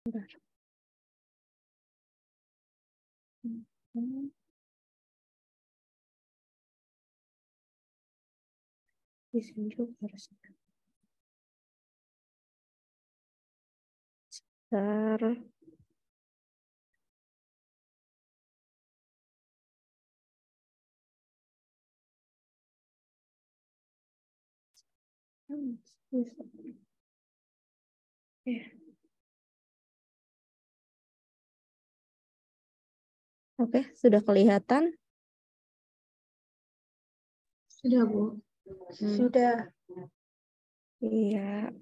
Bentar. Di sini juga harus. Bentar. Oke, sudah kelihatan? Sudah, Bu. Sudah. Iya.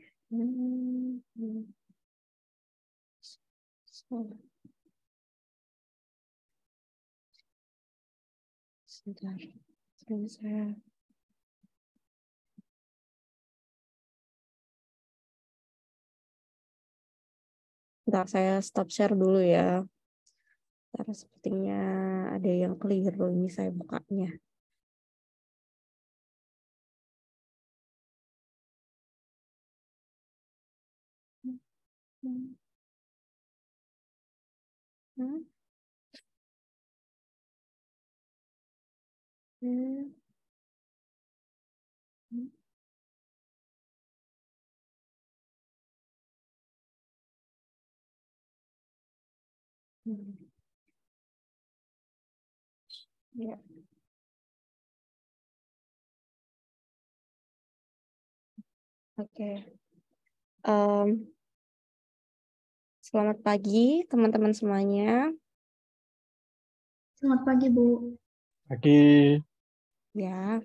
Sebentar. Saya Bentar, saya stop share dulu ya. Karena sepertinya ada yang keliru ini saya bukanya. Ya. Oke. Selamat pagi teman-teman semuanya. Selamat pagi, Bu. Pagi. Ya,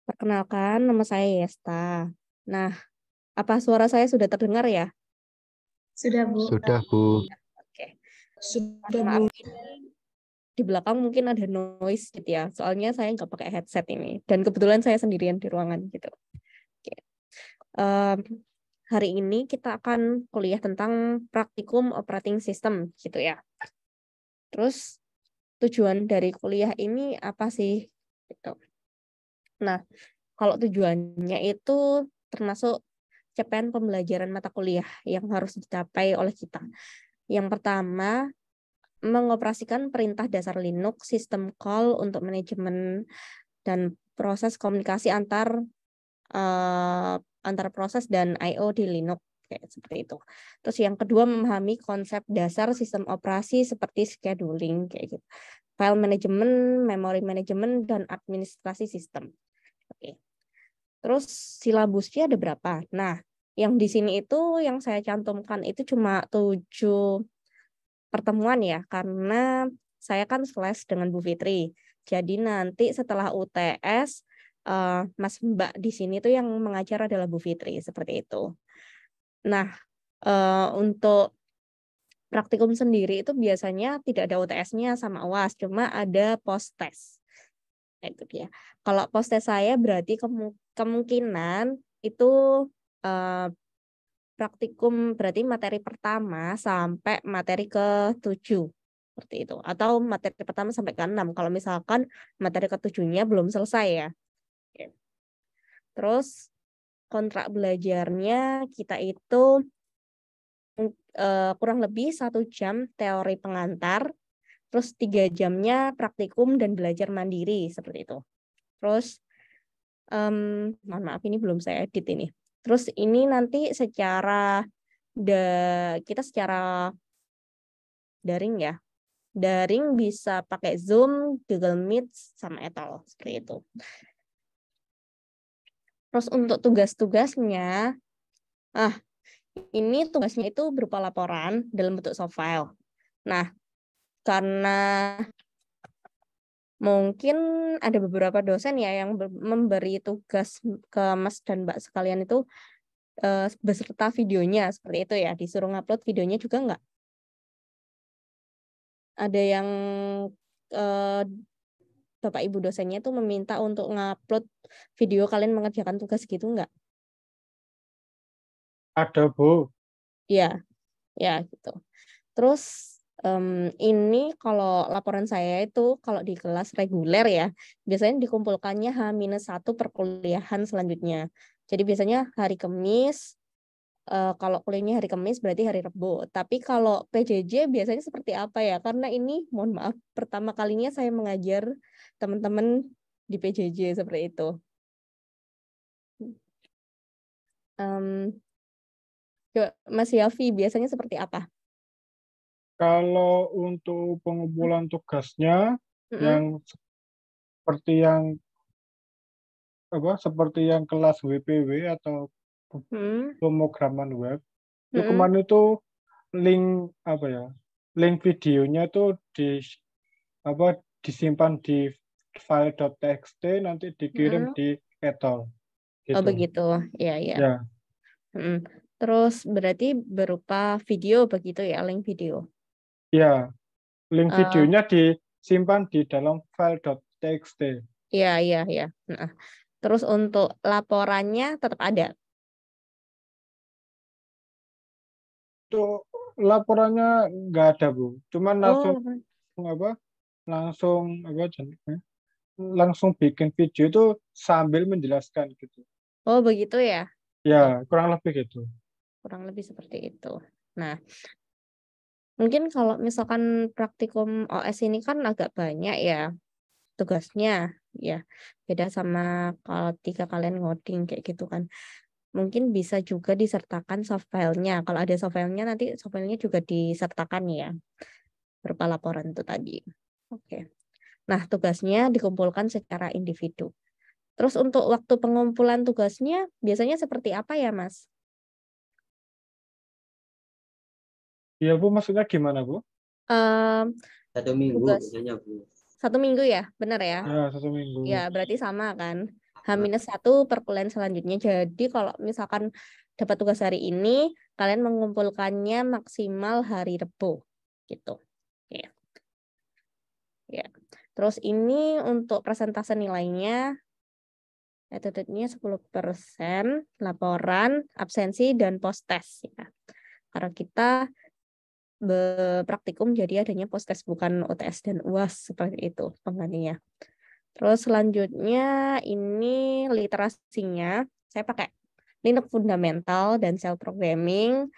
perkenalkan nama saya Yesta. Nah, apa suara saya sudah terdengar ya? Sudah, Bu. Sudah, Bu. Oke. Sudah, Maaf, Bu. ini di belakang mungkin ada noise gitu ya. Soalnya saya nggak pakai headset ini. Dan kebetulan saya sendirian di ruangan gitu. Oke. Hari ini kita akan kuliah tentang praktikum operating system gitu ya. Terus tujuan dari kuliah ini apa sih? Gitu. Nah, kalau tujuannya itu termasuk capaian pembelajaran mata kuliah yang harus dicapai oleh kita. Yang pertama, mengoperasikan perintah dasar Linux, sistem call untuk manajemen dan proses komunikasi antar proses dan I/O di Linux kayak seperti itu. Terus yang kedua, memahami konsep dasar sistem operasi seperti scheduling kayak gitu. File management, memory management, dan administrasi sistem. Oke. Terus silabusnya ada berapa? Nah, yang di sini itu yang saya cantumkan itu cuma 7 pertemuan ya, karena saya kan slash dengan Bu Fitri. Jadi nanti setelah UTS, Mas Mbak di sini tuh yang mengajar adalah Bu Fitri, seperti itu. Nah, untuk praktikum sendiri itu biasanya tidak ada UTS-nya sama UAS, cuma ada post-test. Itu dia. Kalau post-test saya berarti kemungkinan itu praktikum berarti materi pertama sampai materi ke-7 seperti itu. Atau materi pertama sampai ke-6 kalau misalkan materi ke-7-nya belum selesai ya. Oke. Terus kontrak belajarnya kita itu kurang lebih 1 jam teori pengantar, terus 3 jamnya praktikum dan belajar mandiri seperti itu. Terus mohon maaf ini belum saya edit ini. Terus ini nanti kita secara daring ya. Daring bisa pakai Zoom, Google Meet, sama Etol. Seperti itu. Terus untuk tugas-tugasnya, ini tugasnya itu berupa laporan dalam bentuk soft file. Nah, karena mungkin ada beberapa dosen ya yang memberi tugas ke Mas dan Mbak sekalian itu beserta videonya seperti itu ya, disuruh ngupload videonya juga enggak? Ada yang Bapak Ibu dosennya tuh meminta untuk ngupload video kalian mengerjakan tugas gitu enggak? Ada, Bu. Ya, ya gitu. Terus ini kalau laporan saya itu kalau di kelas reguler ya, biasanya dikumpulkannya H-1 perkuliahan selanjutnya. Jadi biasanya hari Kamis kalau kuliahnya hari Kamis berarti hari Rebo. Tapi kalau PJJ biasanya seperti apa ya? Karena ini mohon maaf pertama kalinya saya mengajar teman-teman di PJJ seperti itu. Mas Yafi biasanya seperti apa? Kalau untuk pengumpulan tugasnya yang seperti yang kelas WPW atau pemrograman web, itu kemarin itu link link videonya itu disimpan di file.txt, nanti dikirim di etol gitu. Oh begitu, ya. Ya. Terus berarti berupa video begitu ya, link video. Ya, link videonya disimpan di dalam file.txt. Iya. Nah, terus untuk laporannya tetap ada. Itu laporannya nggak ada, Bu. Cuman langsung bikin video itu sambil menjelaskan gitu. Oh begitu ya? Ya, kurang lebih gitu. Kurang lebih seperti itu. Nah, mungkin kalau misalkan praktikum OS ini kan agak banyak ya tugasnya, ya beda sama kalau kalian ngoding kayak gitu kan. Mungkin bisa juga disertakan soft file-nya. Kalau ada soft file-nya, nanti soft file-nya juga disertakan ya berupa laporan itu tadi. Oke. Nah, tugasnya dikumpulkan secara individu. Terus untuk waktu pengumpulan tugasnya biasanya seperti apa ya, Mas? Ya, Bu, maksudnya gimana, Bu? 1 minggu biasanya, Bu. 1 minggu ya, benar ya? Ya, 1 minggu. Ya, berarti sama kan. H-1 perkuliahan selanjutnya. Jadi kalau misalkan dapat tugas hari ini, kalian mengumpulkannya maksimal hari Rebo. Gitu. Ya. Terus ini untuk persentase nilainya, attitude-nya 10%, laporan, absensi, dan post-test. Ya. Karena kita praktikum jadi adanya post-test, bukan UTS dan UAS seperti itu penggantinya. Terus selanjutnya ini literasinya, saya pakai Linux Fundamental dan Shell Programming,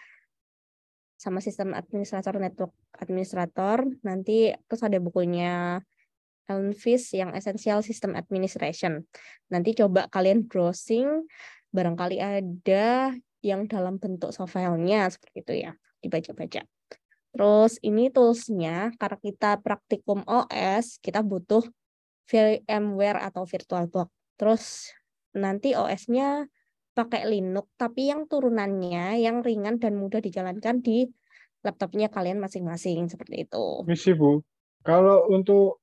sama sistem administrator, network administrator. Nanti terus ada bukunya Ellen Fish yang Essential System Administration. Nanti coba kalian browsing, barangkali ada yang dalam bentuk soft file-nya seperti itu ya, dibaca-baca. Terus ini tools-nya, karena kita praktikum OS, kita butuh VMware atau VirtualBox. Terus nanti OS-nya pakai Linux, tapi yang turunannya yang ringan dan mudah dijalankan di laptopnya kalian masing-masing seperti itu. Misi, Bu. Kalau untuk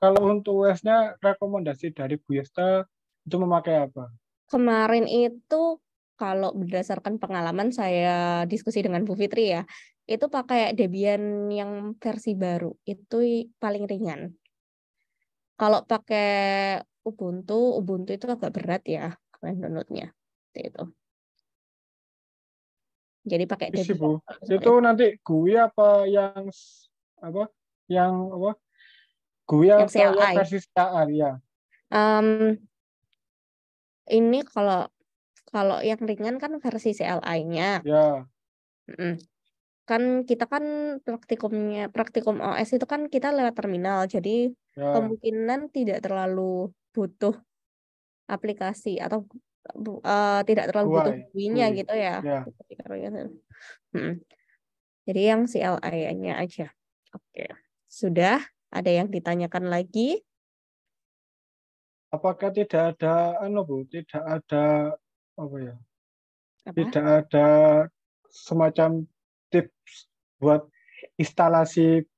OS-nya rekomendasi dari Bu Yesta itu memakai apa? Kemarin itu kalau berdasarkan pengalaman saya diskusi dengan Bu Fitri ya, itu pakai Debian yang versi baru, itu paling ringan. Kalau pakai Ubuntu itu agak berat ya kalian downloadnya. Itu. Jadi pakai Misi, Debian. Bu. Itu nanti GUI apa yang GUI yang atau yang CLI. versi CLI ya? Ini kalau yang ringan kan versi CLI-nya. Ya. Kan kita kan praktikum OS itu kan kita lewat terminal, jadi kemungkinan tidak terlalu butuh aplikasi atau tidak terlalu butuh GUI-nya gitu ya. Jadi yang CLI-nya aja. Oke. Sudah ada yang ditanyakan lagi? Apakah tidak ada Bu? Tidak ada Apa? Tidak ada semacam tips buat instalasi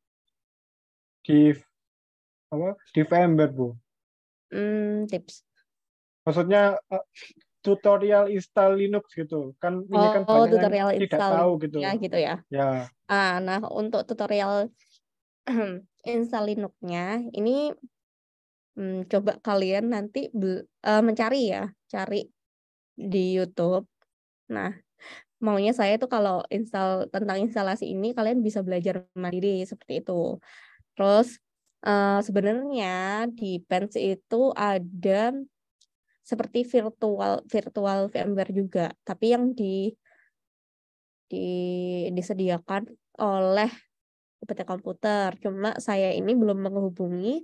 di VMware, Bu? Tips. Maksudnya tutorial install Linux gitu. Kan ini kan banyak tutorial yang tidak tahu gitu. Ya gitu ya. Ya. Nah, untuk tutorial install Linux-nya ini coba kalian nanti mencari ya, cari di YouTube. Nah, maunya saya tuh kalau tentang instalasi ini kalian bisa belajar mandiri seperti itu. Terus sebenarnya di Pens itu ada seperti virtual VMware juga, tapi yang di disediakan oleh UPT Komputer. Cuma saya ini belum menghubungi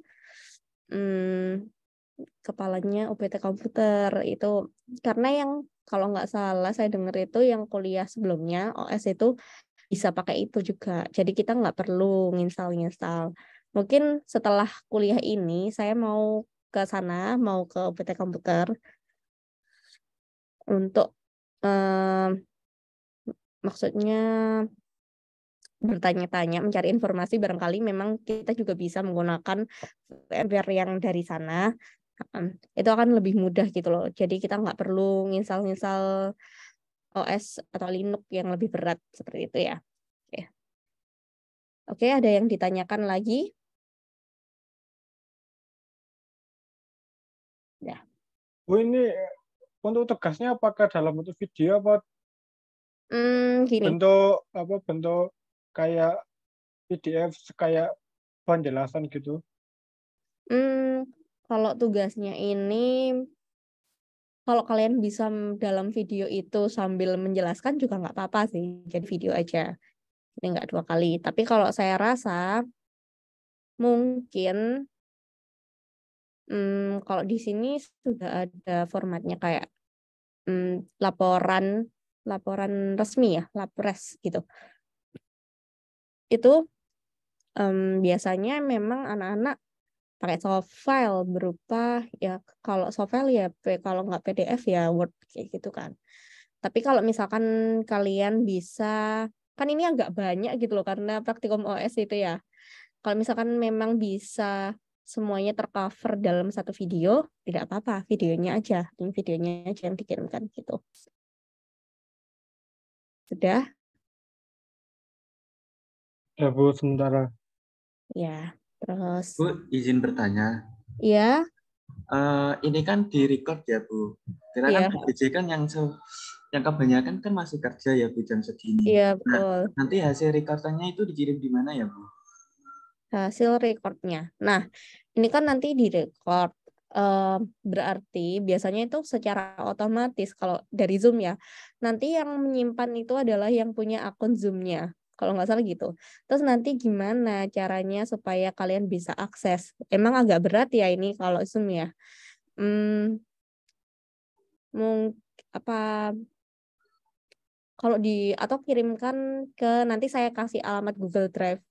kepalanya UPT Komputer itu, karena yang kalau nggak salah saya dengar itu yang kuliah sebelumnya OS itu bisa pakai itu juga. Jadi kita nggak perlu nginstal. Mungkin setelah kuliah ini saya mau ke sana, mau ke UPT Komputer untuk maksudnya bertanya-tanya, mencari informasi, barangkali memang kita juga bisa menggunakan VMware yang dari sana. Itu akan lebih mudah gitu loh. Jadi kita nggak perlu nginstal-nginstal OS atau Linux yang lebih berat seperti itu ya. Oke, ada yang ditanyakan lagi? Ya. Bu, ini untuk tugasnya apakah dalam bentuk video apa Gini. bentuk kayak PDF kayak penjelasan gitu? Kalau tugasnya ini, kalau kalian bisa dalam video itu sambil menjelaskan juga nggak apa-apa sih, jadi video aja. Ini nggak 2 kali. Tapi kalau saya rasa mungkin kalau di sini sudah ada formatnya kayak laporan resmi ya, lapres gitu. Itu biasanya memang anak-anak pakai soft file berupa ya, kalau soft file ya kalau nggak PDF ya Word kayak gitu kan. Tapi kalau misalkan kalian bisa, kan ini agak banyak gitu loh karena praktikum OS itu ya. Kalau misalkan memang bisa semuanya tercover dalam satu video, tidak apa-apa, videonya aja yang dikirimkan gitu. Sudah? Ya Bu, sementara. Ya, terus. Bu, izin bertanya. Ya. Ini kan di-record ya, Bu. Kira kan PBJ kan yang kebanyakan kan masih kerja ya, Bu, jam segini. Iya, betul. Nah, nanti hasil recordannya itu dikirim di mana ya, Bu? Hasil recordnya. Nah, ini kan nanti di-record. Berarti biasanya itu secara otomatis kalau dari Zoom ya. Nanti yang menyimpan itu adalah yang punya akun Zoom-nya. Kalau nggak salah gitu. Terus nanti gimana caranya supaya kalian bisa akses? Emang agak berat ya ini kalau Zoom ya. Kalau atau kirimkan ke, nanti saya kasih alamat Google Drive,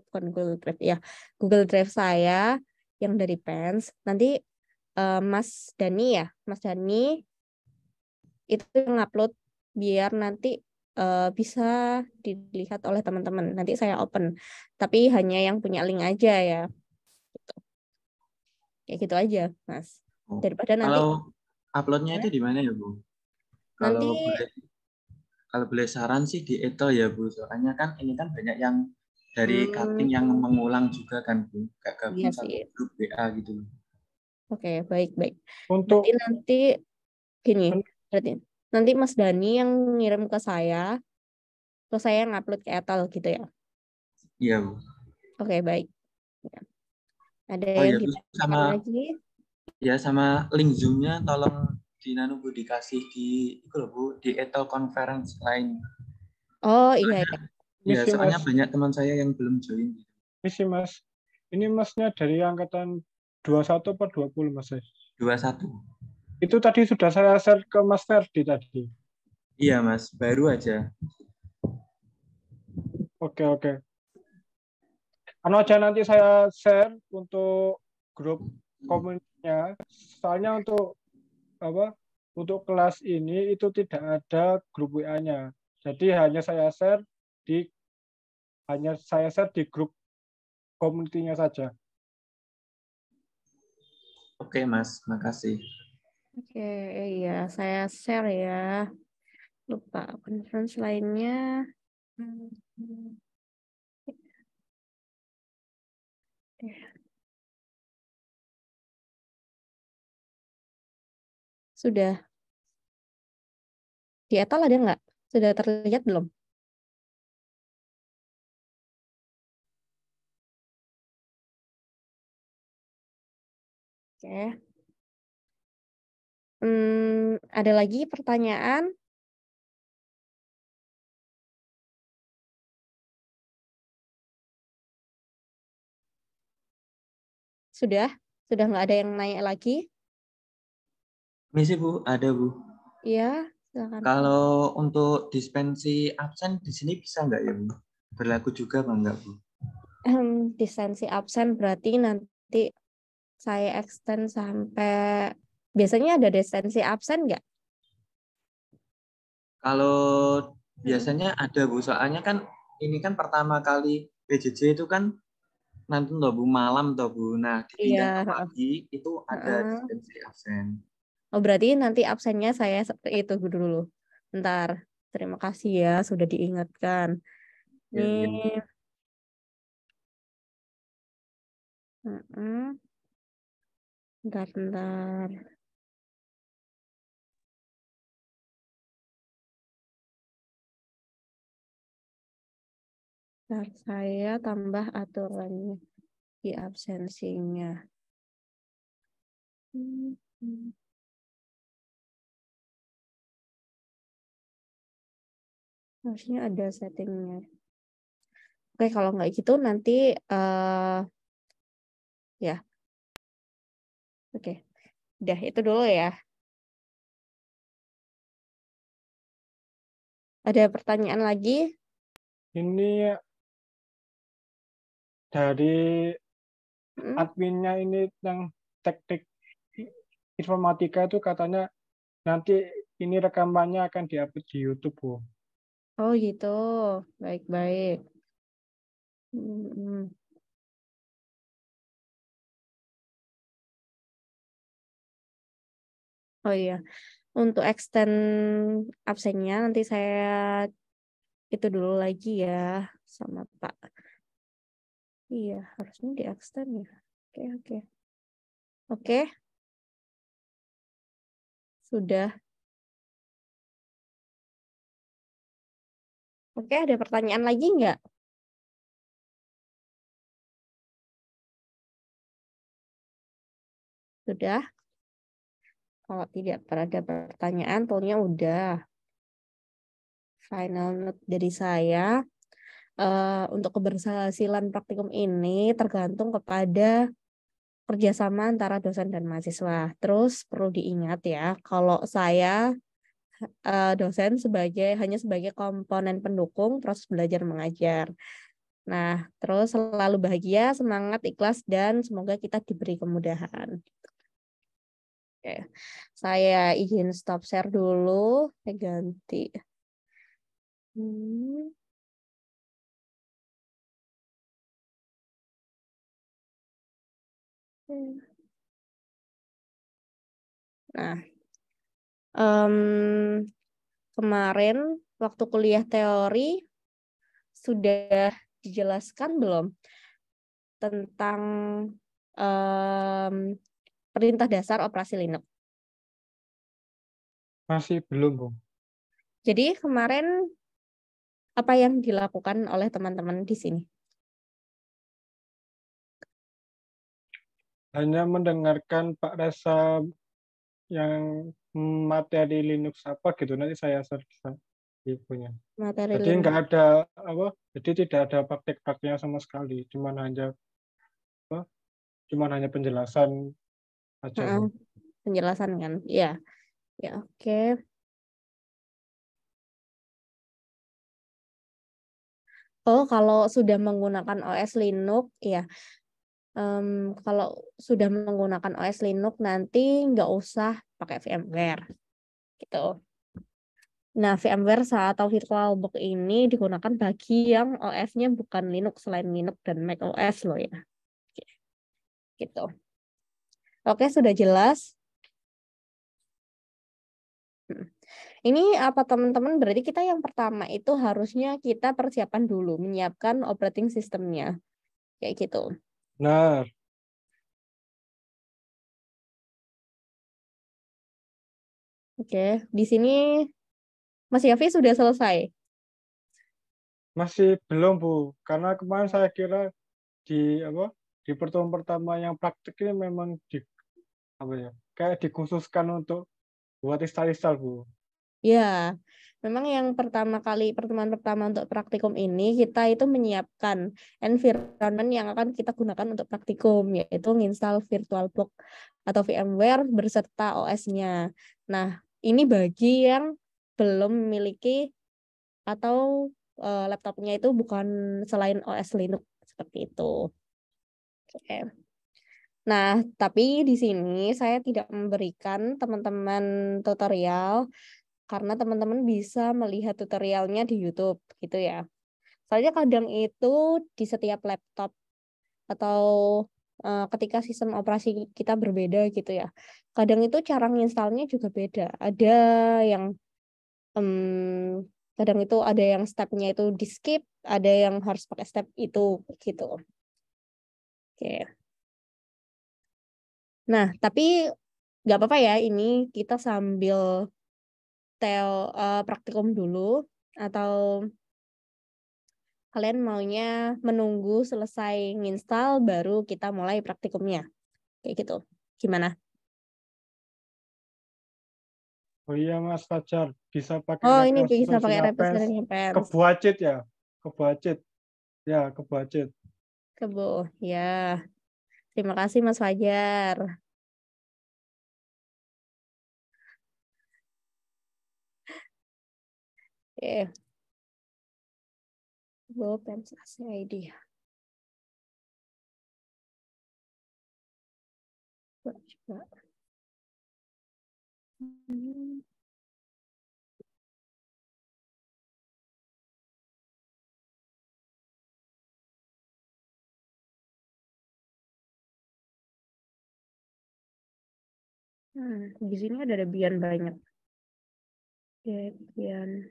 bukan Google Drive ya, Google Drive saya yang dari Pens. Nanti Mas Dani itu yang upload biar nanti bisa dilihat oleh teman-teman. Nanti saya open, tapi hanya yang punya link aja ya. Gitu. Kayak gitu aja, Mas. Daripada nanti kalau uploadnya itu di mana ya, Bu? Kalau boleh saran sih di Eto ya, Bu. Soalnya kan ini kan banyak yang dari cutting yang mengulang juga kan, Bu. Kayak gabung satu grup WA gitu. Oke, baik. Untuk nanti gini, berarti nanti Mas Dani yang ngirim ke saya, terus saya ngupload ke Etal gitu ya. Iya, Bu. Oke, baik. Ada ya, yang Bu, ditanyakan lagi? Ya, sama link Zoom-nya tolong Bu dikasih di itu loh, Bu, di Etal Conference lain. Oh iya. Iya, soalnya banyak teman saya yang belum join. Misi Mas. Ini Masnya dari angkatan 21 atau 20 Mas? 21. Itu tadi sudah saya share ke Mas Ferdi tadi. Iya, Mas, baru aja. Oke. Aja nanti saya share untuk grup komunitasnya. Soalnya untuk kelas ini itu tidak ada grup WA-nya. Jadi hanya saya share di grup komunitinya saja. Oke, Mas, makasih. Oke, iya, saya share ya. Lupa conference lainnya. Sudah. Di Etal ada nggak? Sudah terlihat belum? Oke. Ada lagi pertanyaan? Sudah nggak ada yang nanya lagi? Misi Bu, ada Bu. Iya, silakan. Kalau untuk dispensi absen di sini bisa nggak ya Bu? Berlaku juga apa enggak Bu? Dispensi absen berarti nanti saya extend sampai, biasanya ada dispensi absen nggak? Kalau biasanya ada Bu, soalnya kan ini kan pertama kali PJJ itu kan nanti toh Bu malam toh Bu. Nah, dipindah ke Iya. pagi itu ada dispensi absen. Oh, berarti nanti absennya saya seperti itu dulu. Bentar. Terima kasih ya sudah diingatkan. Ya, ya. Nih. Bentar. Bentar, saya tambah aturannya di absensinya. Harusnya ada settingnya. Oke, kalau nggak gitu nanti ya. Oke. Udah itu dulu ya. Ada pertanyaan lagi? Ini dari adminnya ini yang teknik informatika itu katanya nanti ini rekamannya akan diupload di YouTube, Bu. Oh gitu. Baik-baik. Oh iya. Untuk extend absennya nanti saya itu dulu lagi ya sama Pak. Iya, harusnya di extend ya. Oke. Oke. Sudah. Oke, ada pertanyaan lagi nggak? Sudah. Kalau tidak ada pertanyaan, toolnya udah. Final note dari saya. Untuk keberhasilan praktikum ini tergantung kepada kerjasama antara dosen dan mahasiswa. Terus perlu diingat ya, kalau saya dosen hanya sebagai komponen pendukung proses belajar mengajar. Nah, terus selalu bahagia, semangat, ikhlas, dan semoga kita diberi kemudahan. Oke. Saya izin stop share dulu. Saya ganti. Nah, kemarin waktu kuliah teori sudah dijelaskan belum tentang perintah dasar operasi Linux? Masih belum, Bu. Jadi kemarin apa yang dilakukan oleh teman-teman di sini? Hanya mendengarkan Pak Resa yang materi Linux apa gitu, nanti saya search ibunya. Materi Jadi Linux. nggak ada jadi tidak ada praktek-prakteknya sama sekali, cuman hanya penjelasan aja. Penjelasan kan? Ya, oke. Oh, kalau sudah menggunakan OS Linux, ya. Kalau sudah menggunakan OS Linux nanti nggak usah pakai VMware, gitu. Nah, VMware atau VirtualBox ini digunakan bagi yang OS-nya bukan Linux, selain Linux dan Mac OS loh ya. Oke. Gitu. Oke, sudah jelas. Ini apa teman-teman, berarti kita yang pertama itu harusnya kita persiapan dulu, menyiapkan operating systemnya. Kayak gitu. Nah, Oke, di sini Mas Yafi sudah selesai. masih belum, Bu. Karena kemarin saya kira di pertemuan pertama yang praktik ini memang kayak dikhususkan untuk buat install, Bu. Ya, memang yang pertemuan pertama untuk praktikum ini kita itu menyiapkan environment yang akan kita gunakan untuk praktikum, yaitu menginstal VirtualBox atau VMware berserta OS-nya. Nah, ini bagi yang belum memiliki atau laptopnya itu bukan selain OS Linux seperti itu. Oke. Nah, tapi di sini saya tidak memberikan teman-teman tutorial karena teman-teman bisa melihat tutorialnya di YouTube gitu ya. Soalnya kadang itu di setiap laptop atau ketika sistem operasi kita berbeda gitu ya. Kadang itu cara menginstalnya juga beda. Ada yang kadang itu ada yang stepnya itu di skip, ada yang harus pakai step itu gitu. Oke. Nah, tapi nggak apa-apa ya, ini kita sambil praktikum dulu, atau kalian maunya menunggu selesai nginstal baru kita mulai praktikumnya. Kayak gitu. Gimana? Oh iya Mas Fajar, bisa pakai Oh, ini bisa pakai representasinya representasinya Pens. Kebuacit ya? Kebuacit. Ya, Kebuacit. Kebo, ya. Terima kasih Mas Fajar. Oke. Kebo Pens ID. Coba. Di sini ada Debian banyak. Debian.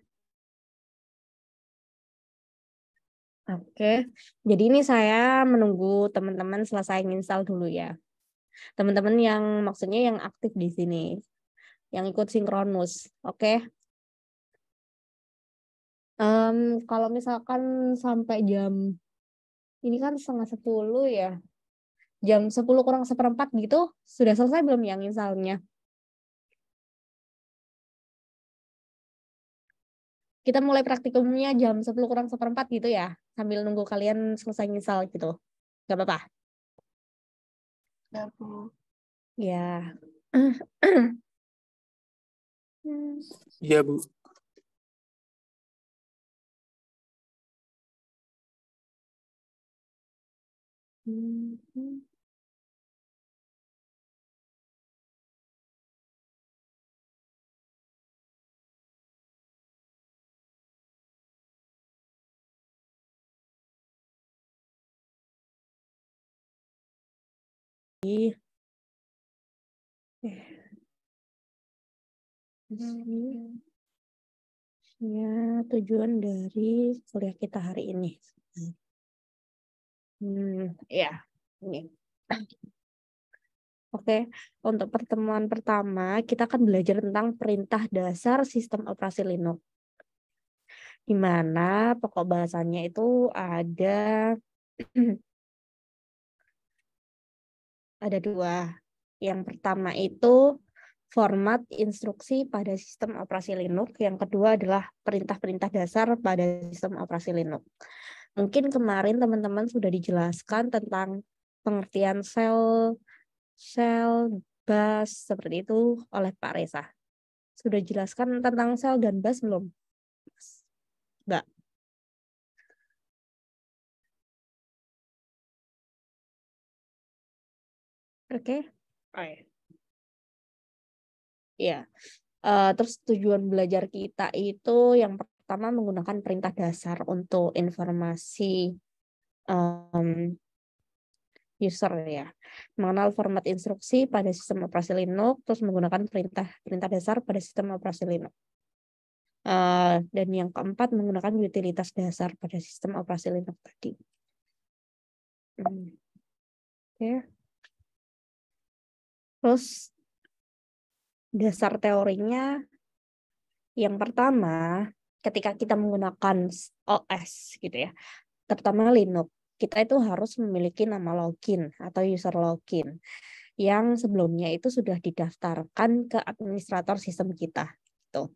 Oke, jadi ini saya menunggu teman-teman selesai install dulu ya. Teman-teman yang maksudnya yang aktif di sini, yang ikut sinkronus. Oke. Kalau misalkan sampai jam ini kan 9:30 ya. Jam 10 kurang seperempat gitu, sudah selesai belum yang installnya? Kita mulai praktikumnya jam 10 kurang seperempat gitu ya, sambil nunggu kalian selesai install gitu. Gak apa-apa? Ya, Bu. Ya. Iya, Bu. Ya, tujuan dari kuliah kita hari ini. Ya, ini. Oke, untuk pertemuan pertama kita akan belajar tentang perintah dasar sistem operasi Linux. Di mana pokok bahasannya itu ada dua. Yang pertama itu format instruksi pada sistem operasi Linux. Yang kedua adalah perintah-perintah dasar pada sistem operasi Linux. Mungkin kemarin teman-teman sudah dijelaskan tentang pengertian shell, bus, seperti itu oleh Pak Reza. Sudah jelaskan tentang shell dan bus belum, Mbak? Oke. Ya. Terus tujuan belajar kita itu yang pertama menggunakan perintah dasar untuk informasi user ya. Mengenal format instruksi pada sistem operasi Linux, terus menggunakan perintah dasar pada sistem operasi Linux. Dan yang keempat menggunakan utilitas dasar pada sistem operasi Linux tadi. Oke. Terus dasar teorinya yang pertama, ketika kita menggunakan OS gitu ya, terutama Linux, kita itu harus memiliki nama login atau user login yang sebelumnya itu sudah didaftarkan ke administrator sistem kita. Gitu.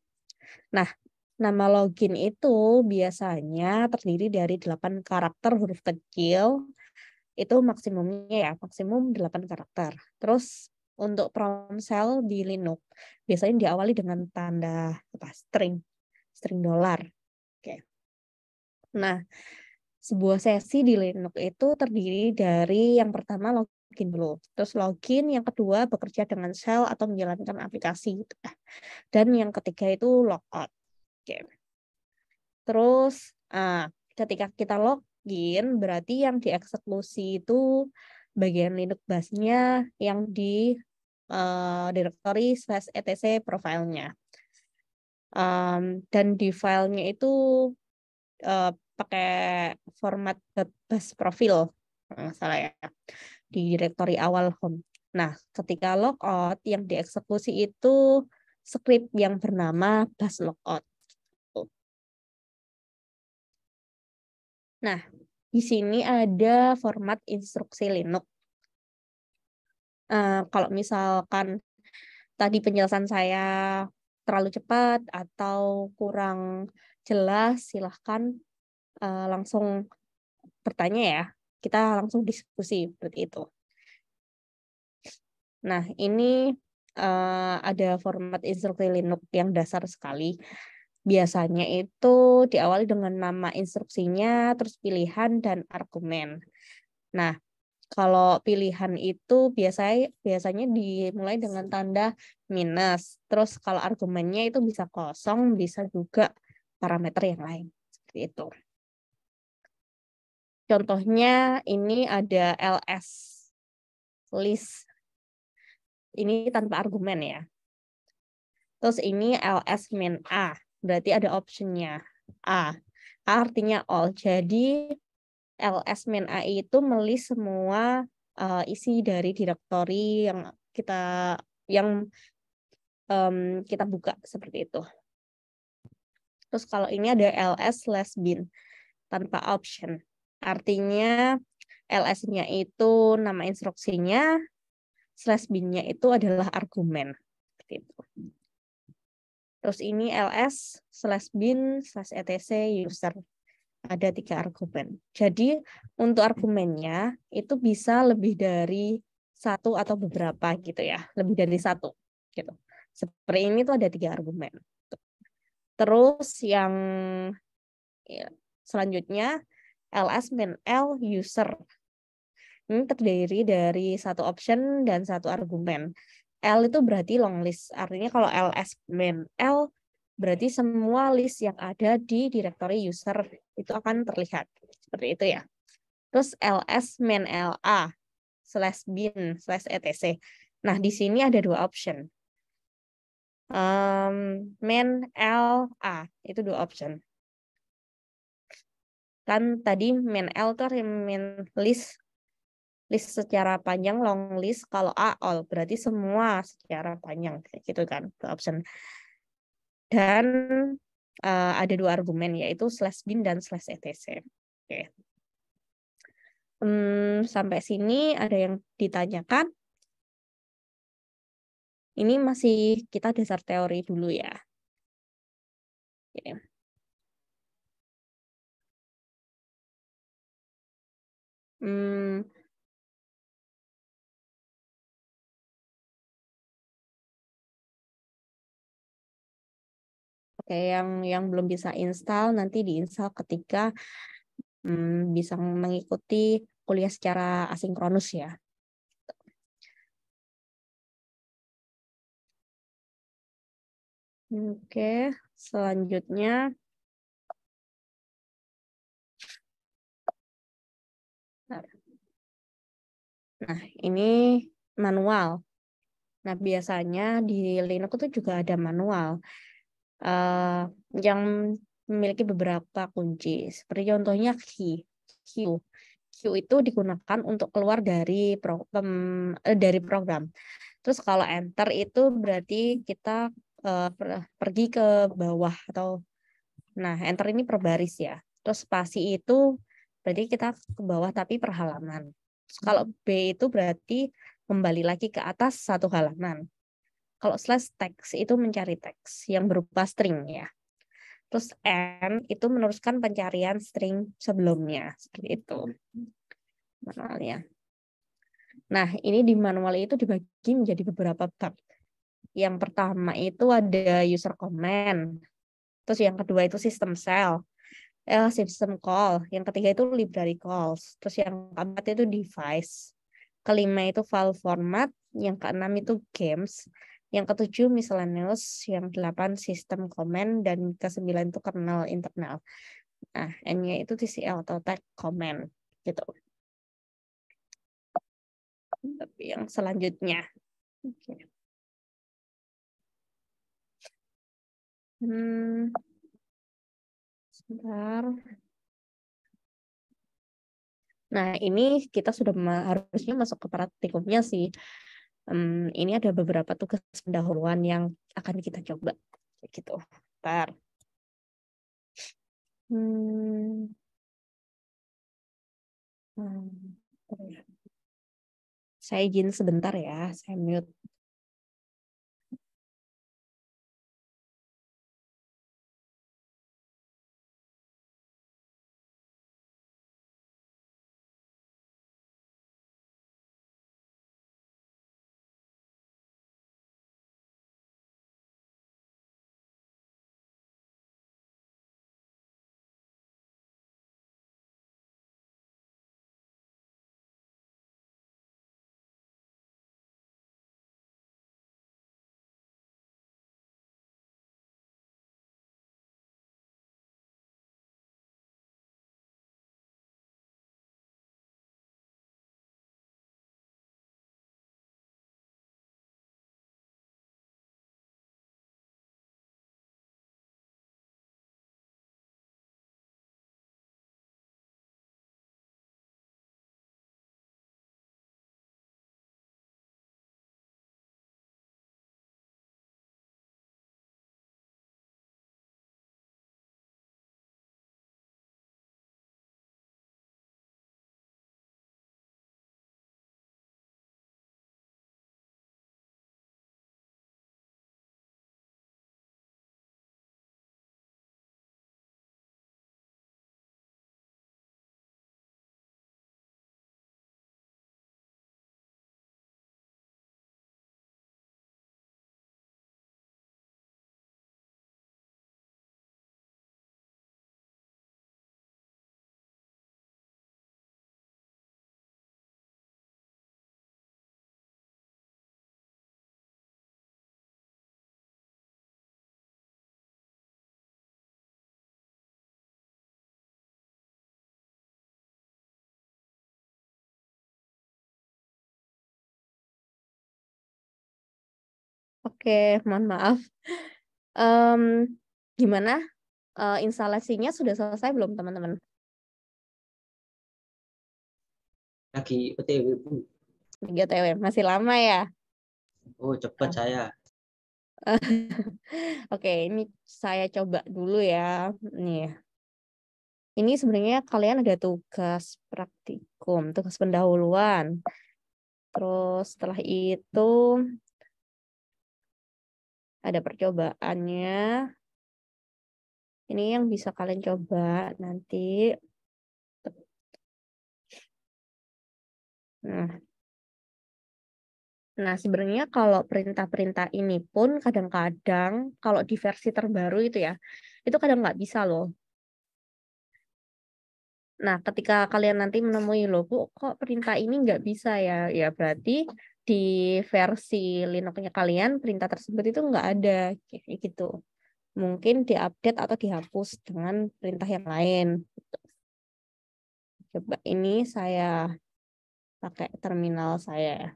Nah, nama login itu biasanya terdiri dari 8 karakter huruf kecil. Itu maksimumnya ya, maksimum 8 karakter. Terus untuk prompt cell di Linux biasanya diawali dengan tanda string $. Oke. Nah, sebuah sesi di Linux itu terdiri dari yang pertama login dulu. Terus login, yang kedua bekerja dengan shell atau menjalankan aplikasi. Dan yang ketiga itu logout. Oke. Terus ketika kita login, berarti yang dieksekusi itu bagian Linux bus-nya yang di directory /etc profilnya. Dan di filenya itu pakai format bus profil, nggak salah ya, di directory awal home. Nah, ketika logout yang dieksekusi itu script yang bernama bus logout. Nah, di sini ada format instruksi Linux. Kalau misalkan tadi penjelasan saya terlalu cepat atau kurang jelas, silahkan langsung bertanya ya. Kita langsung diskusi seperti itu. Nah, ini ada format instruksi Linux yang dasar sekali. Biasanya itu diawali dengan nama instruksinya, terus pilihan dan argumen. Nah, kalau pilihan itu biasanya dimulai dengan tanda minus. Terus kalau argumennya itu bisa kosong, bisa juga parameter yang lain. Seperti itu. Contohnya ini ada ls list. Ini tanpa argumen ya. Terus ini ls min a. Berarti ada optionnya A. A artinya all. Jadi ls min a itu melist semua isi dari directory yang kita buka seperti itu. Terus kalau ini ada ls/bin tanpa option. Artinya ls-nya itu nama instruksinya, /bin-nya itu adalah argumen. Seperti itu. Terus ini ls/bin/etc user. Ada 3 argumen. Jadi untuk argumennya itu bisa lebih dari 1 atau beberapa gitu ya. Lebih dari 1 gitu. Seperti ini tuh ada 3 argumen. Terus yang selanjutnya ls min l user. Ini terdiri dari 1 option dan 1 argumen. L itu berarti long list. Artinya kalau ls min L berarti semua list yang ada di directory user itu akan terlihat. Seperti itu ya. Terus ls min LA /bin/etc. Nah, di sini ada 2 option. Min LA itu 2 option. Kan tadi min L itu min list secara panjang, long list. Kalau A all berarti semua secara panjang kayak gitu kan, option. Dan ada 2 argumen yaitu /bin dan /etc. Oke. Sampai sini ada yang ditanyakan? Ini masih kita dasar teori dulu ya. Oke. Oke, yang belum bisa install nanti diinstal ketika bisa mengikuti kuliah secara asinkronus ya. Oke, selanjutnya nah ini manual. Nah, biasanya di Linux itu juga ada manual yang memiliki beberapa kunci. Seperti contohnya Q. Q itu digunakan untuk keluar dari program. Terus kalau enter itu berarti kita pergi ke bawah atau enter ini per baris ya. Terus spasi itu berarti kita ke bawah tapi per halaman. Terus kalau B itu berarti kembali lagi ke atas 1 halaman. Kalau slash text itu mencari teks yang berupa string ya. Terus and itu meneruskan pencarian string sebelumnya. Seperti itu manualnya. Nah, ini di manual itu dibagi menjadi beberapa bab. Yang pertama itu ada user comment. Terus yang kedua itu system system call. Yang ketiga itu library calls. Terus yang keempat itu device. Kelima itu file format, yang keenam itu games, yang ketujuh miscellaneous, yang delapan sistem comment, dan kesembilan itu kernel internal. Nah, N-nya itu TCL atau tag comment gitu. Tapi yang selanjutnya. Oke. Sebentar. Nah, ini kita sudah harusnya masuk ke praktikumnya sih. Ini ada beberapa tugas pendahuluan yang akan kita coba. Gitu. Bentar. Saya izin sebentar ya, saya mute. Oke, mohon maaf. Gimana? Instalasinya sudah selesai belum, teman-teman? Lagi OTW, Bu. Lagi OTW, masih lama ya? Oh, cepat saya. Oke, ini saya coba dulu ya. Nih. Ini sebenarnya kalian ada tugas praktikum, tugas pendahuluan. Terus setelah itu ada percobaannya. Ini yang bisa kalian coba nanti. Nah, sebenarnya kalau perintah-perintah ini pun kadang-kadang kalau di versi terbaru itu ya, itu kadang nggak bisa loh. Nah, ketika kalian nanti menemui loh, Bu, kok perintah ini nggak bisa ya? Ya berarti di versi Linux-nya kalian perintah tersebut itu nggak ada kayak gitu. Mungkin diupdate atau dihapus dengan perintah yang lain. Coba ini saya pakai terminal saya.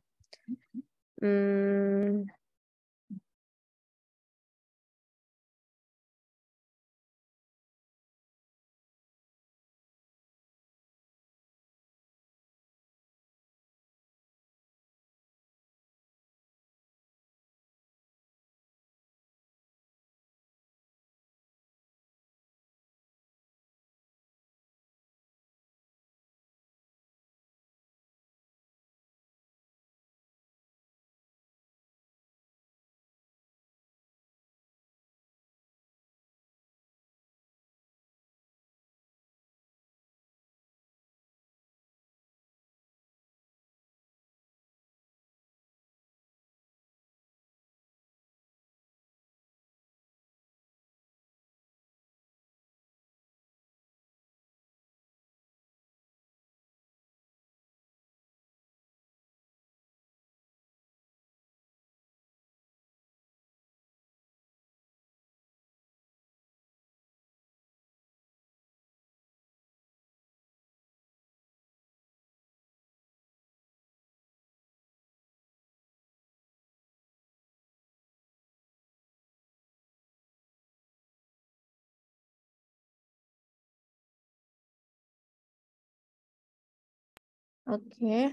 Oke.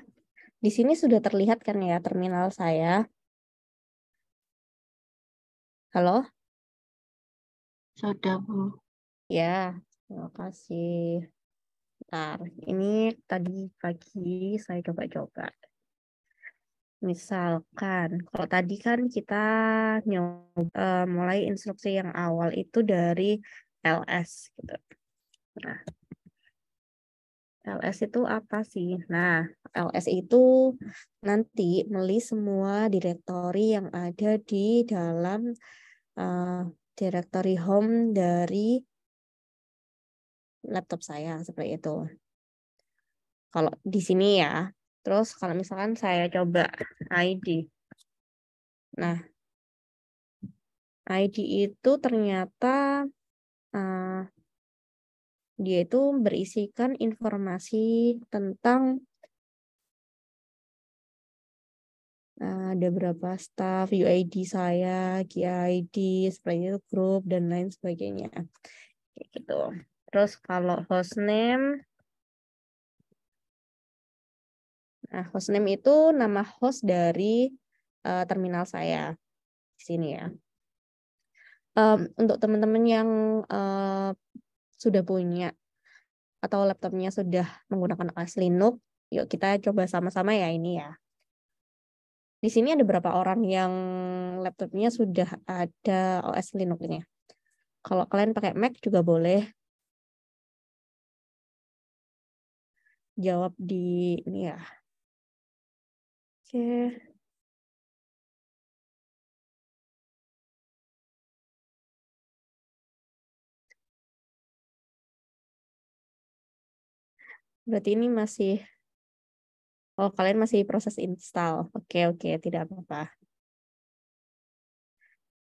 Di sini sudah terlihat kan ya terminal saya. Halo? Sudah, Bu. Ya, terima kasih. Bentar, ini tadi pagi saya coba-coba. Misalkan, kalau tadi kan kita mulai instruksi yang awal itu dari ls gitu. Nah, ls itu apa sih? Nah, ls itu nanti melist semua direktori yang ada di dalam directory home dari laptop saya seperti itu. Kalau di sini ya. Terus kalau misalkan saya coba ID. Nah, ID itu ternyata dia itu berisikan informasi tentang ada berapa staff, UID saya, GID, seperti itu, grup, dan lain sebagainya. Kayak gitu. Terus kalau hostname, nah hostname itu nama host dari terminal saya di sini ya. Untuk teman-teman yang sudah punya atau laptopnya sudah menggunakan OS Linux, yuk kita coba sama-sama ya ini ya. Di sini ada berapa orang yang laptopnya sudah ada OS Linux ini? Kalau kalian pakai Mac juga boleh jawab di ini ya. Oke. Berarti ini masih, oh kalian masih proses install. Oke, tidak apa-apa.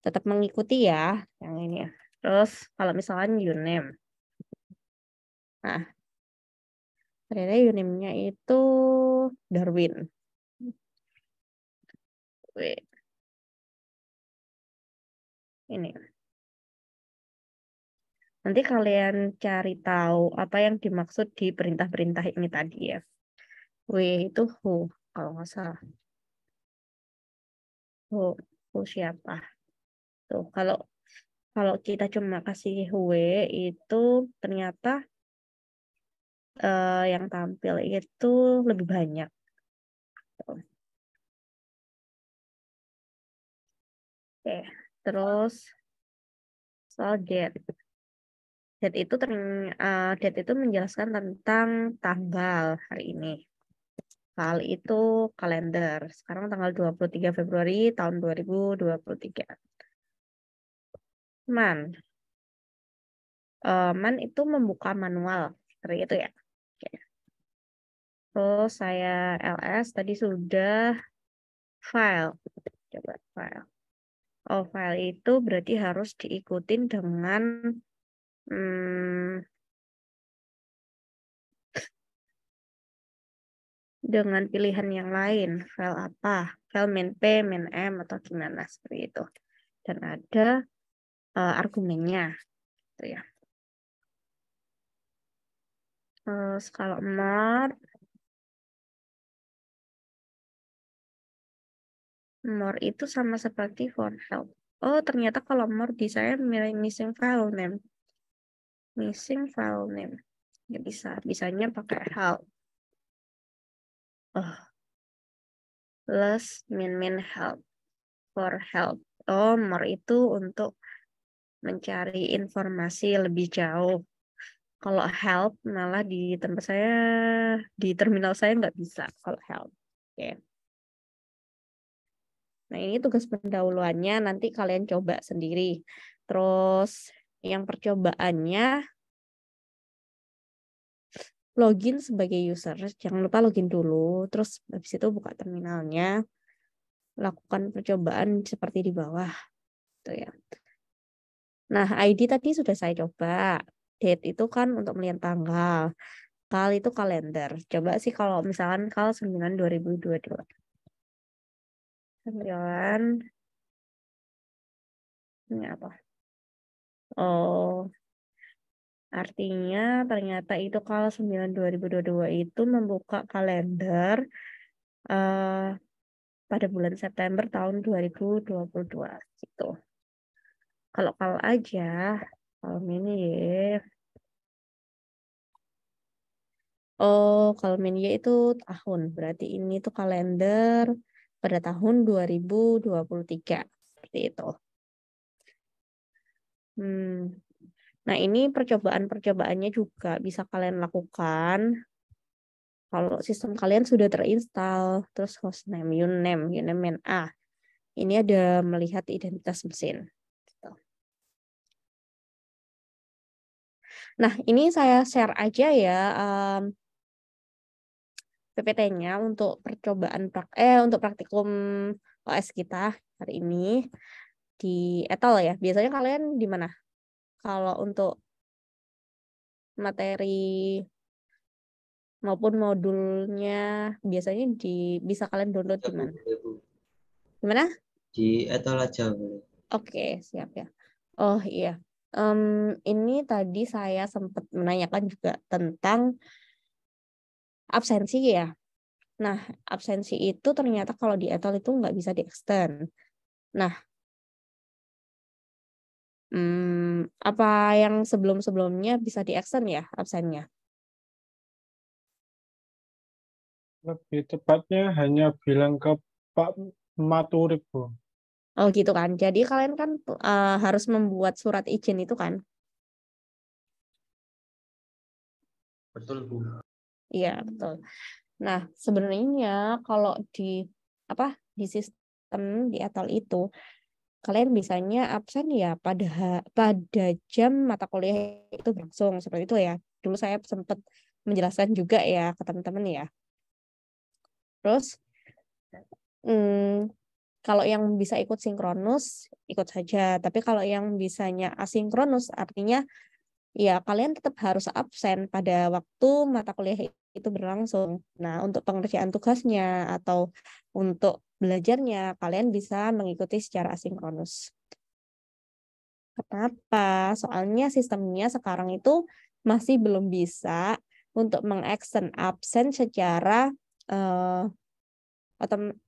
Tetap mengikuti ya yang ini ya. Terus kalau misalkan uname. Nah, ternyata uname-nya itu Darwin. Wait. Ini. Nanti kalian cari tahu apa yang dimaksud di perintah-perintah ini tadi ya. W itu who, kalau nggak salah. Who siapa? Tuh, kalau kita cuma kasih W itu ternyata yang tampil itu lebih banyak. Tuh. Oke, terus soal date. Date itu menjelaskan tentang tanggal hari ini. Kali itu kalender. Sekarang tanggal 23 Februari tahun 2023. Man itu membuka manual. Seperti itu ya. Oke. Terus saya ls tadi sudah file. Coba file. Oh, file itu berarti harus diikutin dengan pilihan yang lain. File apa? File min P, min M, atau gimana seperti itu. Dan ada argumennya. Gitu ya. Terus kalau more itu sama seperti for help. Oh, ternyata kalau more di saya missing file name. Missing file name. Nggak bisa. Bisanya pakai help. Oh. Plus min help. For help. Oh, more itu untuk mencari informasi lebih jauh. Kalau help malah di tempat saya, di terminal saya nggak bisa kalau help. Oke. Nah, ini tugas pendahuluannya, nanti kalian coba sendiri. Terus yang percobaannya, login sebagai user. Jangan lupa login dulu, terus habis itu buka terminalnya, lakukan percobaan seperti di bawah. Gitu ya. Nah, ID tadi sudah saya coba. Date itu kan untuk melihat tanggal. Kal itu kalender. Coba sih kalau misalkan kal 9/2022. 9. Ini apa? Oh. Artinya ternyata itu kalau 9/2022 itu membuka kalender pada bulan September tahun 2022 gitu. Kalau aja, kalau ini ya. Oh, kalau ini itu tahun. Berarti ini tuh kalender pada tahun 2023. Seperti itu. Nah, ini percobaan-percobaannya juga bisa kalian lakukan kalau sistem kalian sudah terinstall, terus hostname, uname A. Ini ada melihat identitas mesin. Nah, ini saya share aja ya PPT-nya untuk percobaan untuk praktikum OS kita hari ini di Etal ya. Biasanya kalian di mana? Kalau untuk materi maupun modulnya biasanya bisa kalian download di mana? Gimana? Di Etal aja. Oke, siap ya. Oh iya. Ini tadi saya sempat menanyakan juga tentang absensi ya. Nah, absensi itu ternyata kalau di Etal itu nggak bisa di-extend. Nah, apa yang sebelum-sebelumnya bisa di-extend ya absennya? Lebih tepatnya hanya bilang ke Pak Maturip, Bu. Oh gitu kan. Jadi kalian kan harus membuat surat izin itu kan? Betul, Bu. Iya, betul. Nah, sebenarnya kalau di sistem di Etal itu kalian bisanya absen ya pada jam mata kuliah itu berlangsung seperti itu ya. Dulu saya sempat menjelaskan juga ya ke teman-teman ya. Terus kalau yang bisa ikut sinkronus ikut saja, tapi kalau yang bisanya asinkronus artinya ya kalian tetap harus absen pada waktu mata kuliah itu berlangsung. Nah, untuk pengerjaan tugasnya atau untuk belajarnya kalian bisa mengikuti secara asinkronus. Kenapa? Soalnya sistemnya sekarang itu masih belum bisa untuk mengextend absen secara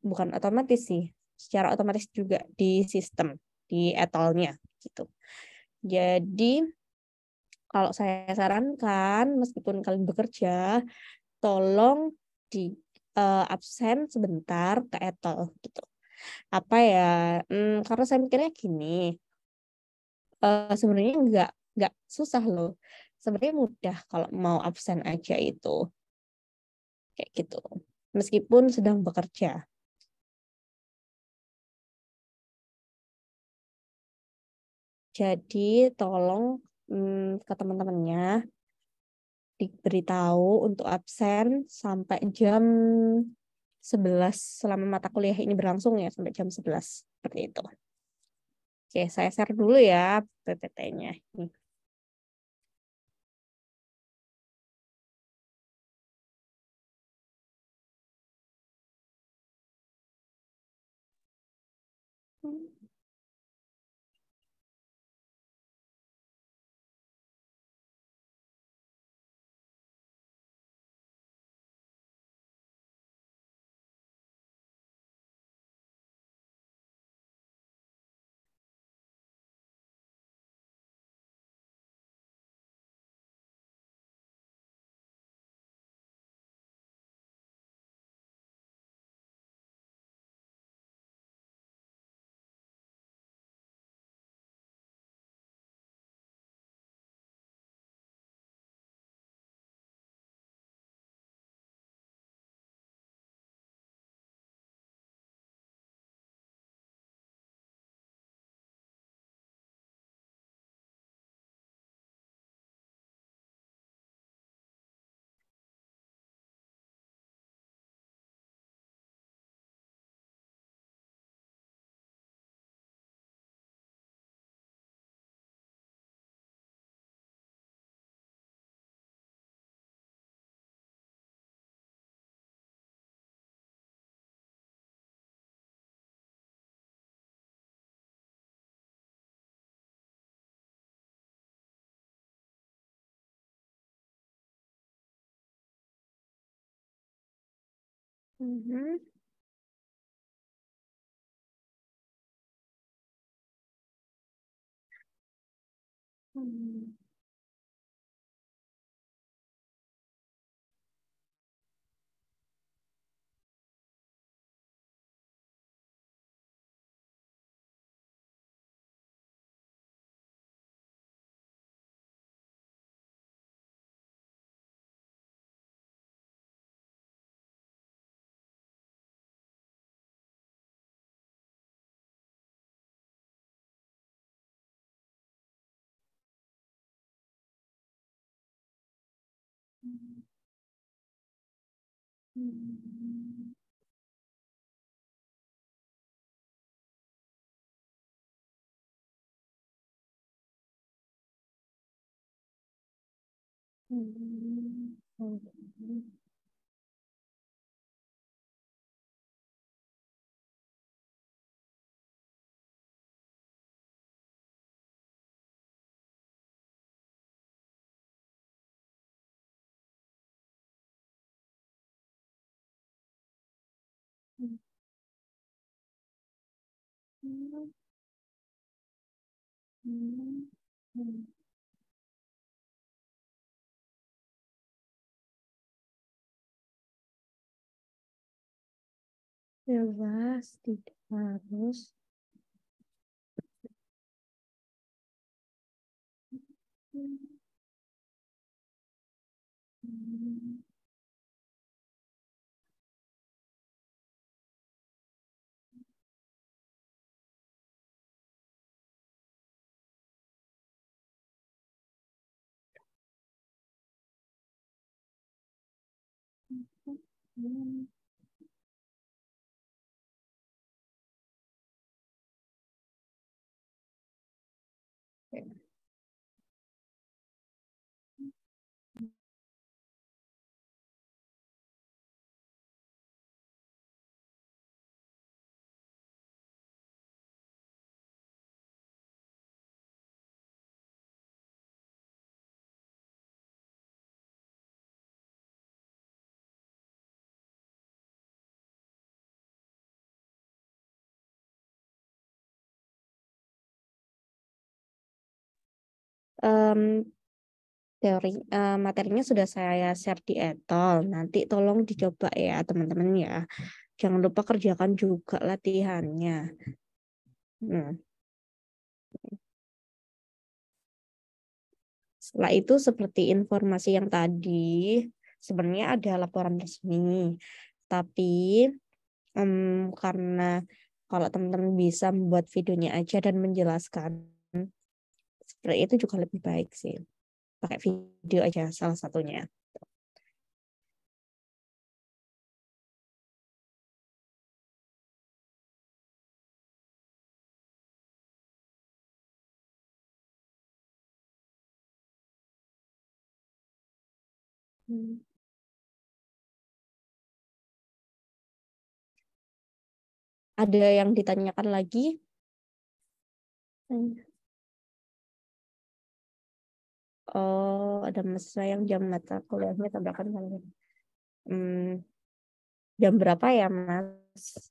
bukan otomatis sih, secara otomatis juga di sistem di etolnya gitu. Jadi kalau saya sarankan meskipun kalian bekerja, tolong di absen sebentar ke etol gitu. Apa ya? Karena saya mikirnya gini. Sebenarnya nggak susah loh. Sebenarnya mudah kalau mau absen aja itu. Kayak gitu. Meskipun sedang bekerja. Jadi tolong ke teman-temannya diberitahu untuk absen sampai jam 11 selama mata kuliah ini berlangsung ya sampai jam 11 seperti itu. Oke, saya share dulu ya PPT-nya. Mhm. Hmm. Hmm. Hmm. Hmm. Hmm. Hmm. Hmm. Bebas, tidak harus. Hmm. Hmm. Hmm. Em, materinya sudah saya share di etol. Nanti tolong dicoba ya teman-teman ya. Jangan lupa kerjakan juga latihannya. Hmm. Setelah itu seperti informasi yang tadi, sebenarnya ada laporan resmi. Tapi karena kalau teman-teman bisa membuat videonya aja dan menjelaskan, seperti itu juga lebih baik sih. Pakai video aja salah satunya. Hmm. Ada yang ditanyakan lagi? Oh, ada mahasiswa yang jam mata kuliahnya tabrakan kali. Jam berapa ya, Mas?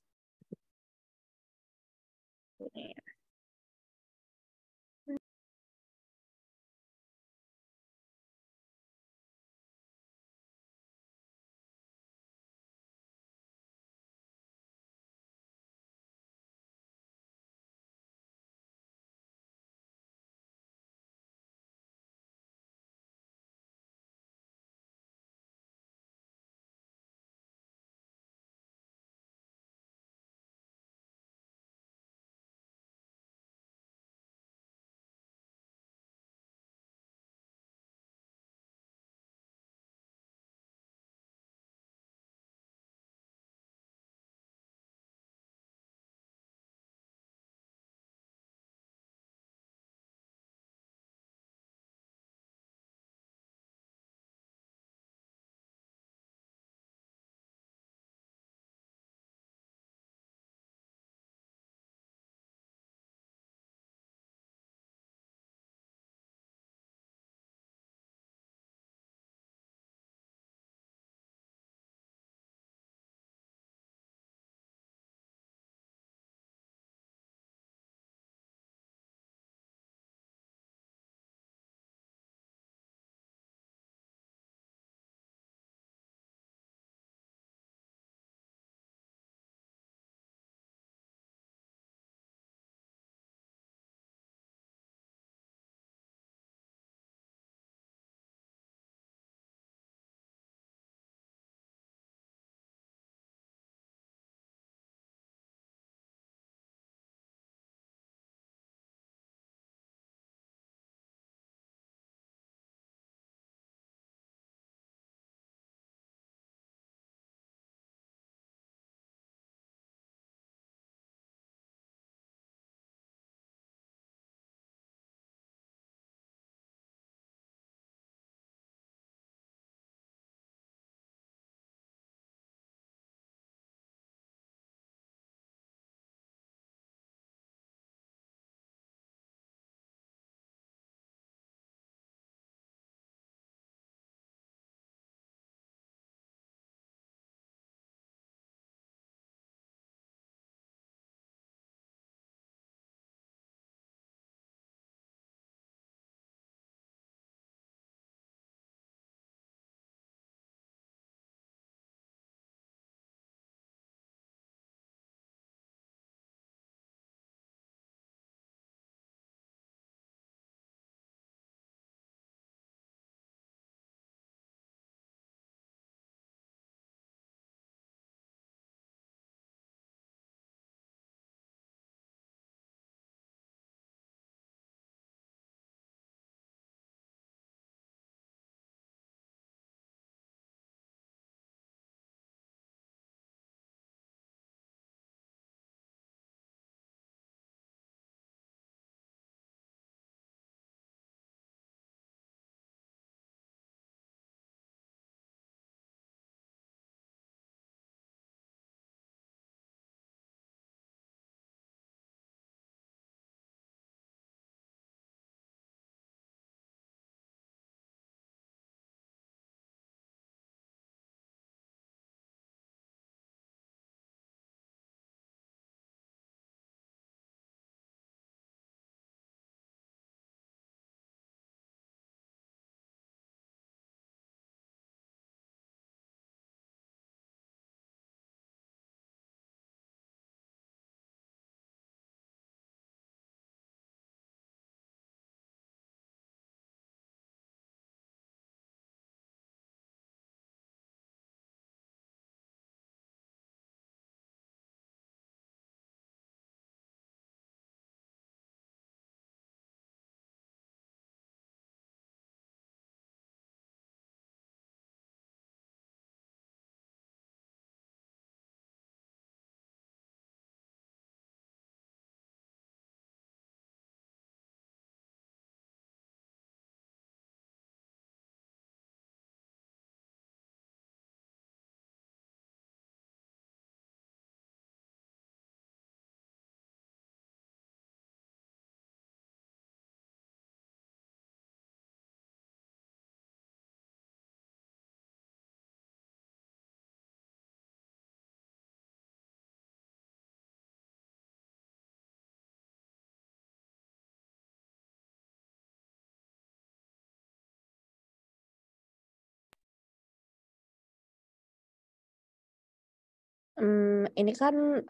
Ini kan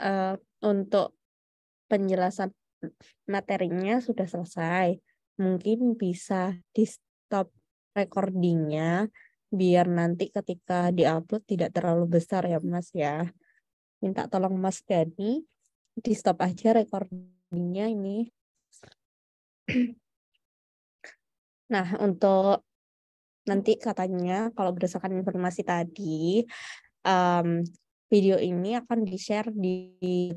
untuk penjelasan materinya sudah selesai. Mungkin bisa di stop recordingnya biar nanti ketika diupload tidak terlalu besar ya Mas ya. Minta tolong Mas Dani di stop aja recordingnya ini. Nah, untuk nanti katanya kalau berdasarkan informasi tadi, video ini akan di-share di